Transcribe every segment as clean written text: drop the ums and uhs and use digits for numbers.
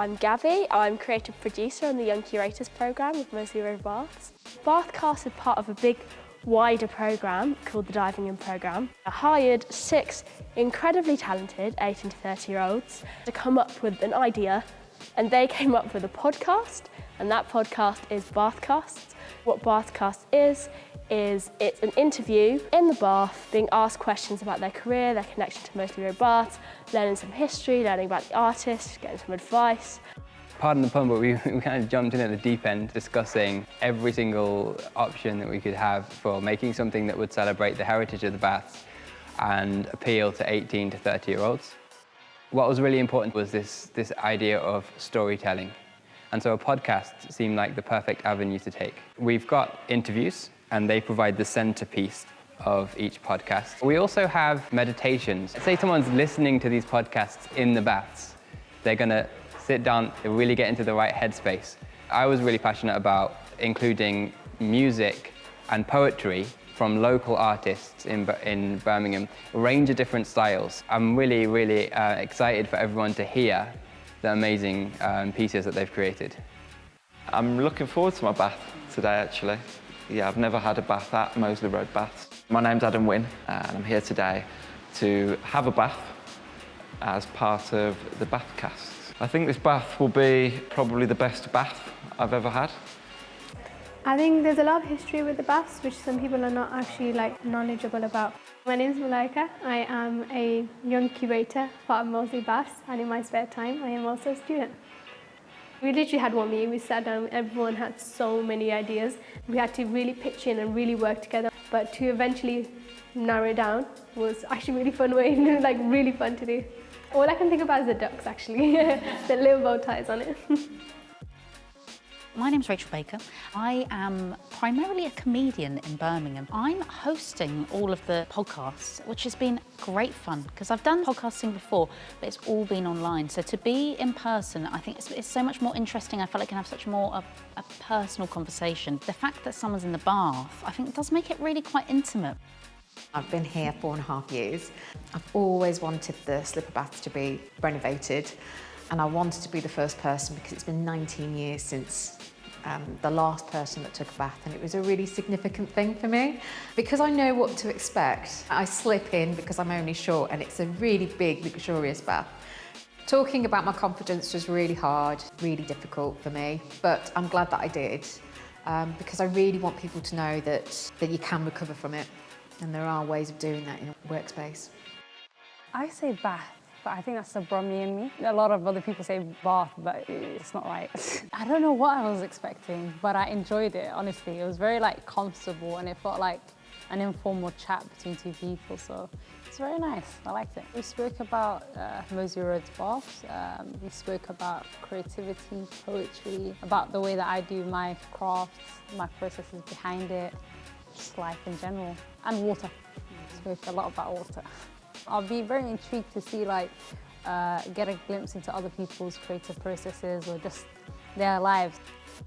I'm Garvey. I'm creative producer on the Young Curators programme with Moseley Road Baths. Bathcasts is part of a big, wider programme called the Diving In programme. I hired 6 incredibly talented 18 to 30-year-olds to come up with an idea, and they came up with a podcast, and that podcast is Bathcasts. What Bathcast is it's an interview in the bath, being asked questions about their career, their connection to Moseley Road Baths, learning some history, learning about the artist, getting some advice. Pardon the pun, but we kind of jumped in at the deep end, discussing every single option that we could have for making something that would celebrate the heritage of the baths and appeal to 18 to 30-year-olds. What was really important was this idea of storytelling. And so a podcast seemed like the perfect avenue to take. We've got interviews, and they provide the centerpiece of each podcast. We also have meditations. Say someone's listening to these podcasts in the baths, they're gonna sit down and really get into the right headspace. I was really passionate about including music and poetry from local artists in Birmingham, a range of different styles. I'm really excited for everyone to hear the amazing pieces that they've created. I'm looking forward to my bath today, actually. Yeah, I've never had a bath at Moseley Road Baths. My name's Aden Wynn, and I'm here today to have a bath as part of the Bathcasts. I think this bath will be probably the best bath I've ever had. I think there's a lot of history with the baths, which some people are not actually knowledgeable about. My name's Malikah. I am a young curator part of Moseley Baths, and in my spare time, I am also a student. We literally had one meeting, we sat down, everyone had so many ideas. We had to really pitch in and really work together, but to eventually narrow it down was actually really fun way, really fun to do. All I can think about is the ducks, actually, the little bow ties on it. My name's Rachel Baker. I am primarily a comedian in Birmingham. I'm hosting all of the podcasts, which has been great fun because I've done podcasting before, but it's all been online. So to be in person, I think it's so much more interesting. I feel like I can have such more of a personal conversation. The fact that someone's in the bath, I think does make it really quite intimate. I've been here 4.5 years. I've always wanted the slipper baths to be renovated, and I wanted to be the first person because it's been 19 years since the last person that took a bath, and it was a really significant thing for me. Because I know what to expect, I slip in because I'm only short, and it's a really big, luxurious bath. Talking about my confidence was really hard, really difficult for me, but I'm glad that I did, because I really want people to know that you can recover from it, and there are ways of doing that in a workspace. I say bath, but I think that's the Brummy in me. A lot of other people say bath, but it's not right. I don't know what I was expecting, but I enjoyed it, honestly. It was very comfortable, and it felt like an informal chat between two people, so it's very nice. I liked it. We spoke about Moseley Road Baths. We spoke about creativity, poetry, about the way that I do my crafts, my processes behind it, just life in general, and water. We spoke a lot about water. I'll be very intrigued to see, get a glimpse into other people's creative processes or just their lives.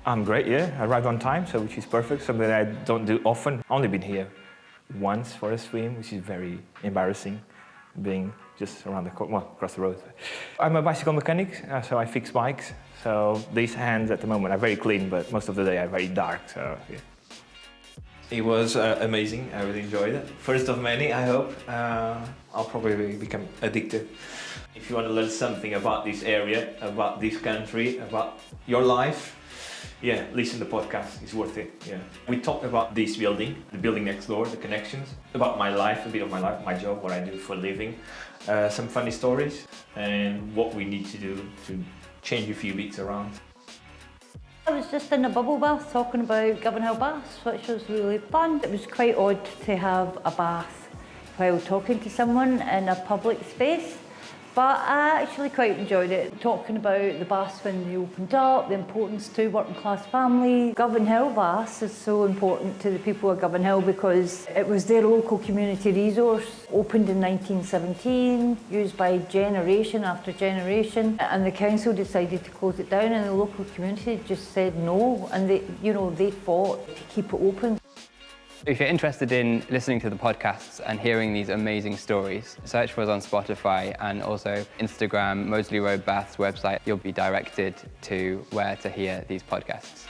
I'm great, yeah. I arrived on time, so which is perfect, something that I don't do often. I've only been here once for a swim, which is very embarrassing, being just around the corner, well, across the road. I'm a bicycle mechanic, so I fix bikes. So these hands at the moment are very clean, but most of the day are very dark, so yeah. It was amazing. I really enjoyed it. First of many, I hope. I'll probably become addicted. If you want to learn something about this area, about this country, about your life, yeah, listen to the podcast. It's worth it. Yeah. We talked about this building, the building next door, the connections, about my life, a bit of my life, my job, what I do for a living, some funny stories, and what we need to do to change a few bits around. I was just in a bubble bath talking about Govanhill Baths, which was really fun. It was quite odd to have a bath while talking to someone in a public space, but I actually quite enjoyed it. Talking about the baths when they opened up, the importance to working class families. Govanhill Baths is so important to the people of Govanhill because it was their local community resource, opened in 1917, used by generation after generation, and the council decided to close it down, and the local community just said no, and they fought to keep it open. If you're interested in listening to the podcasts and hearing these amazing stories, search for us on Spotify and also Instagram, Moseley Road Baths website. You'll be directed to where to hear these podcasts.